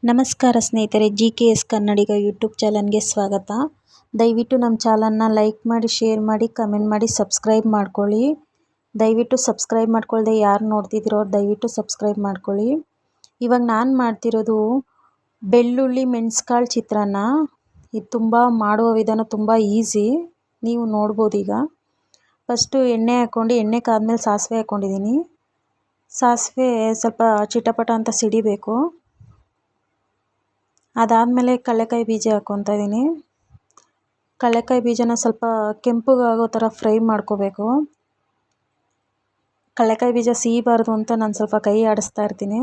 ನಮಸ್ಕಾರ ಸ್ನೇಹಿತರೆ, GKS ಕನ್ನಡಿಗ YouTube ಚಾನಲ್ಗೆ ಸ್ವಾಗತ. ದಯವಿಟ್ಟು ನಮ್ಮ ಚಾನಲ್ನ ಲೈಕ್ ಮಾಡಿ, ಶೇರ್ ಮಾಡಿ, ಕಮೆಂಟ್ ಮಾಡಿ, ಸಬ್ಸ್ಕ್ರೈಬ್ ಮಾಡ್ಕೊಳ್ಳಿ. ದಯವಿಟ್ಟು ಸಬ್ಸ್ಕ್ರೈಬ್ ಮಾಡ್ಕೊಳ್ಳದೆ ಯಾರು ನೋಡ್ತಿದ್ದೀರೋ ದಯವಿಟ್ಟು ಸಬ್ಸ್ಕ್ರೈಬ್ ಮಾಡ್ಕೊಳ್ಳಿ. ಇವಾಗ ನಾನು ಮಾಡ್ತಿರೋದು ಬೆಳ್ಳುಳ್ಳಿ ಮೆಣಸುಕಾಳು ಚಿತ್ರಾನ್ನ. ಇದು ತುಂಬ ಮಾಡುವ ವಿಧಾನ ತುಂಬ ಈಸಿ, ನೀವು ನೋಡ್ಬೋದು. ಈಗ ಫಸ್ಟು ಎಣ್ಣೆ ಹಾಕ್ಕೊಂಡು, ಎಣ್ಣೆ ಕಾದ್ಮೇಲೆ ಸಾಸಿವೆ ಹಾಕ್ಕೊಂಡಿದ್ದೀನಿ. ಸಾಸಿವೆ ಸ್ವಲ್ಪ ಚಿಟಪಟ ಅಂತ ಸಿಡಿಬೇಕು. ಅದಾದಮೇಲೆ ಕಡಲೆಕಾಯಿ ಬೀಜ ಹಾಕ್ಕೊತಾ ಇದ್ದೀನಿ. ಕಡಲೆಕಾಯಿ ಬೀಜನ ಸ್ವಲ್ಪ ಕೆಂಪಗಾಗೋ ಥರ ಫ್ರೈ ಮಾಡ್ಕೋಬೇಕು. ಕಡಲೆಕಾಯಿ ಬೀಜ ಸಿಹಿಬಾರ್ದು ಅಂತ ನಾನು ಸ್ವಲ್ಪ ಕೈ ಆಡಿಸ್ತಾ ಇರ್ತೀನಿ.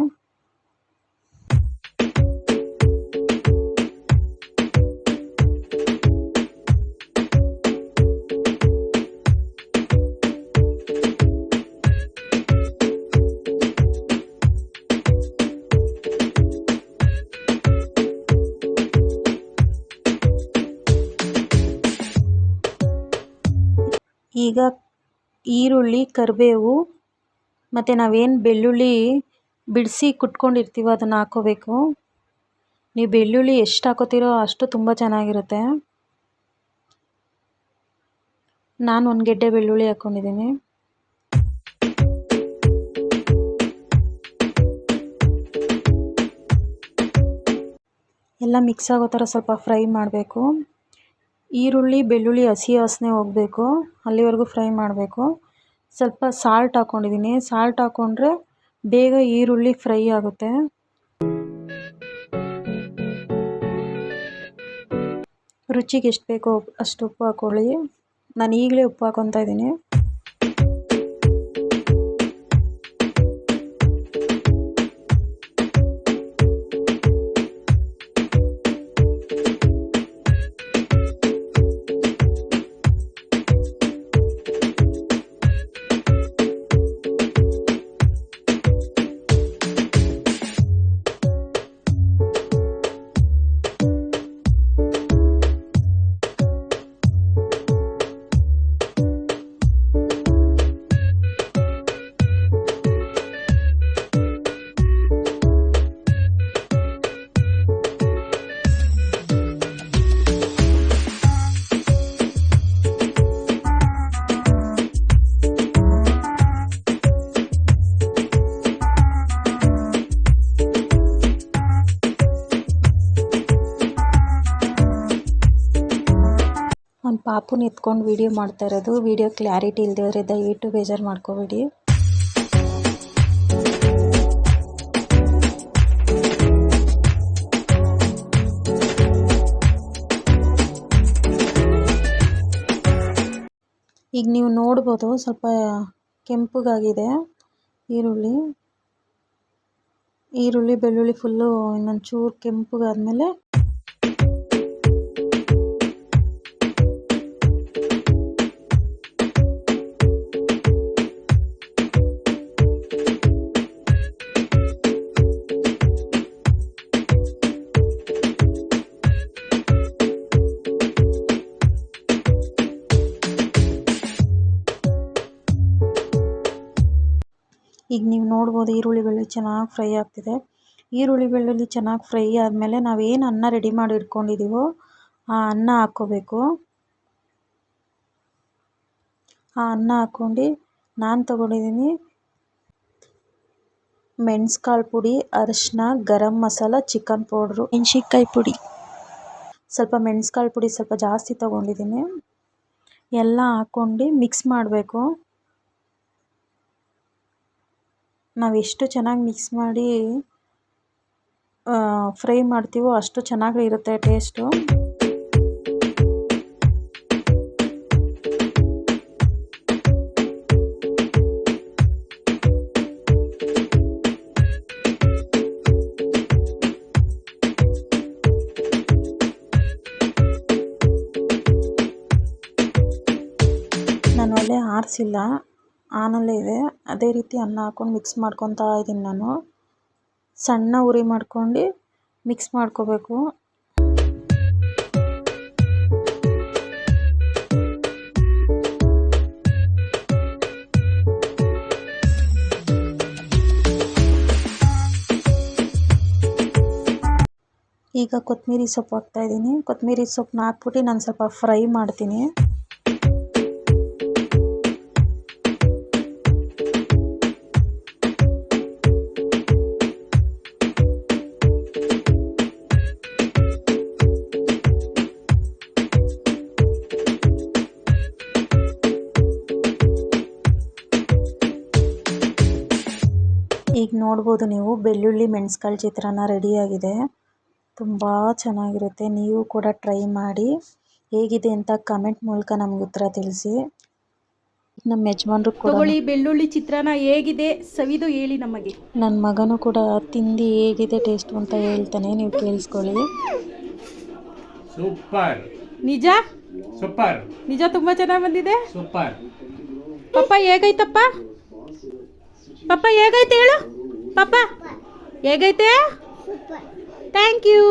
ಈಗ ಈರುಳ್ಳಿ, ಕರಿಬೇವು ಮತ್ತು ನಾವೇನು ಬೆಳ್ಳುಳ್ಳಿ ಬಿಡಿಸಿ ಕುಟ್ಕೊಂಡಿರ್ತೀವೋ ಅದನ್ನು ಹಾಕ್ಕೋಬೇಕು. ನೀವು ಬೆಳ್ಳುಳ್ಳಿ ಎಷ್ಟು ಹಾಕೋತೀರೋ ಅಷ್ಟು ತುಂಬ ಚೆನ್ನಾಗಿರುತ್ತೆ. ನಾನು ಒಂದು ಗೆಡ್ಡೆ ಬೆಳ್ಳುಳ್ಳಿ ಹಾಕ್ಕೊಂಡಿದ್ದೀನಿ. ಎಲ್ಲ ಮಿಕ್ಸ್ ಆಗೋ ಥರ ಸ್ವಲ್ಪ ಫ್ರೈ ಮಾಡಬೇಕು. ಈರುಳ್ಳಿ, ಬೆಳ್ಳುಳ್ಳಿ ಹಸಿ ವಾಸನೆ ಹೋಗಬೇಕು, ಅಲ್ಲಿವರೆಗೂ ಫ್ರೈ ಮಾಡಬೇಕು. ಸ್ವಲ್ಪ ಸಾಲ್ಟ್ ಹಾಕ್ಕೊಂಡಿದ್ದೀನಿ. ಸಾಲ್ಟ್ ಹಾಕ್ಕೊಂಡ್ರೆ ಬೇಗ ಈರುಳ್ಳಿ ಫ್ರೈ ಆಗುತ್ತೆ. ರುಚಿಗೆ ಎಷ್ಟು ಬೇಕೋ ಅಷ್ಟು ಉಪ್ಪು ಹಾಕ್ಕೊಳ್ಳಿ. ನಾನು ಈಗಲೇ ಉಪ್ಪು ಹಾಕ್ಕೊತಾ ಇದ್ದೀನಿ. ಒಂದು ಪಾಪುನ ಎತ್ಕೊಂಡು ವಿಡಿಯೋ ಮಾಡ್ತಾ ಇರೋದು. ವಿಡಿಯೋ ಕ್ಲಾರಿಟಿ ಇಲ್ಲದೆ ಹೋದರೆ ದಯವಿಟ್ಟು ಬೇಜಾರು ಮಾಡ್ಕೋಬೇಡಿ. ಈಗ ನೀವು ನೋಡ್ಬೋದು ಸ್ವಲ್ಪ ಕೆಂಪಗಾಗಿದೆ ಈರುಳ್ಳಿ ಬೆಳ್ಳುಳ್ಳಿ ಫುಲ್ಲು ಇನ್ನೊಂದು ಚೂರು ಕೆಂಪಗಾದ್ಮೇಲೆ ಈಗ ನೀವು ನೋಡ್ಬೋದು ಈರುಳ್ಳಿ ಬೆಳ್ಳುಳ್ಳಿ ಚೆನ್ನಾಗಿ ಫ್ರೈ ಆಗ್ತಿದೆ. ಈರುಳ್ಳಿ ಬೆಳ್ಳುಳ್ಳಿ ಚೆನ್ನಾಗಿ ಫ್ರೈ ಆದಮೇಲೆ ನಾವೇನು ಅನ್ನ ರೆಡಿ ಮಾಡಿ ಇಟ್ಕೊಂಡಿದ್ದೀವೋ ಆ ಅನ್ನ ಹಾಕ್ಕೋಬೇಕು. ಆ ಅನ್ನ ಹಾಕ್ಕೊಂಡು ನಾನು ತೊಗೊಂಡಿದ್ದೀನಿ ಮೆಣಸುಕಾಳು ಪುಡಿ, ಅರಿಶಿನ, ಗರಂ ಮಸಾಲ, ಚಿಕನ್ ಪೌಡ್ರು, ಮೆಣಸಿನ್ಕಾಯಿ ಪುಡಿ, ಸ್ವಲ್ಪ ಮೆಣಸುಕಾಳು ಪುಡಿ ಸ್ವಲ್ಪ ಜಾಸ್ತಿ ತೊಗೊಂಡಿದ್ದೀನಿ. ಎಲ್ಲ ಹಾಕ್ಕೊಂಡು ಮಿಕ್ಸ್ ಮಾಡಬೇಕು. ನಾವು ಎಷ್ಟು ಚೆನ್ನಾಗಿ ಮಿಕ್ಸ್ ಮಾಡಿ ಫ್ರೈ ಮಾಡ್ತೀವೋ ಅಷ್ಟು ಚೆನ್ನಾಗಿ ಇರುತ್ತೆ ಟೇಸ್ಟು. ನಾನು ಒಲೆ ಆರಿಸಿಲ್ಲ, ಆನಲ್ಲೇ ಇದೆ. ಅದೇ ರೀತಿ ಅನ್ನ ಹಾಕ್ಕೊಂಡು ಮಿಕ್ಸ್ ಮಾಡ್ಕೊತಾ ಇದ್ದೀನಿ. ನಾನು ಸಣ್ಣ ಉರಿ ಮಾಡ್ಕೊಂಡು ಮಿಕ್ಸ್ ಮಾಡ್ಕೋಬೇಕು. ಈಗ ಕೊತ್ತಂಬರಿ ಸೊಪ್ಪು ಹಾಕ್ತಾಯಿದ್ದೀನಿ. ಕೊತ್ತಂಬರಿ ಸೊಪ್ಪನ್ನ ಹಾಕ್ಬಿಟ್ಟು ನಾನು ಸ್ವಲ್ಪ ಫ್ರೈ ಮಾಡ್ತೀನಿ. ಈಗ ನೋಡ್ಬೋದು ನೀವು ಬೆಳ್ಳುಳ್ಳಿ ಮೆಣಸುಕಾಳು ಚಿತ್ರಾನ್ನ ರೆಡಿಯಾಗಿದೆ. ತುಂಬ ಚೆನ್ನಾಗಿರುತ್ತೆ. ನೀವು ಕೂಡ ಟ್ರೈ ಮಾಡಿ ಹೇಗಿದೆ ಅಂತ ಕಮೆಂಟ್ ಮೂಲಕ ನಮ್ಗೆ ಉತ್ತರ ತಿಳಿಸಿ. ನಮ್ಮ ಯಜಮಾನ್ರು ಕೂಡ ತಗೊಳ್ಳಿ ಬೆಳ್ಳುಳ್ಳಿ ಚಿತ್ರಾನ್ನ ಹೇಗಿದೆ ಸವಿದು ಹೇಳಿ ನಮಗೆ. ನನ್ನ ಮಗನೂ ಕೂಡ ತಿಂದು ಹೇಗಿದೆ ಟೇಸ್ಟು ಅಂತ ಹೇಳ್ತಾನೆ, ನೀವು ಕೇಳಿಸ್ಕೊಳ್ಳಿ. ಸೂಪರ್. ನಿಜ ಸೂಪರ್. ನಿಜ ತುಂಬ ಚೆನ್ನಾಗಿ ಬಂದಿದೆ. ಸೂಪರ್. ಪಪ್ಪ ಹೇಗೈತಪ್ಪ? ಪಪ್ಪ ಹೇಗೈತೆ ಹೇಳು. ಪಪ್ಪ ಹೇಗೈತೆ? Thank you.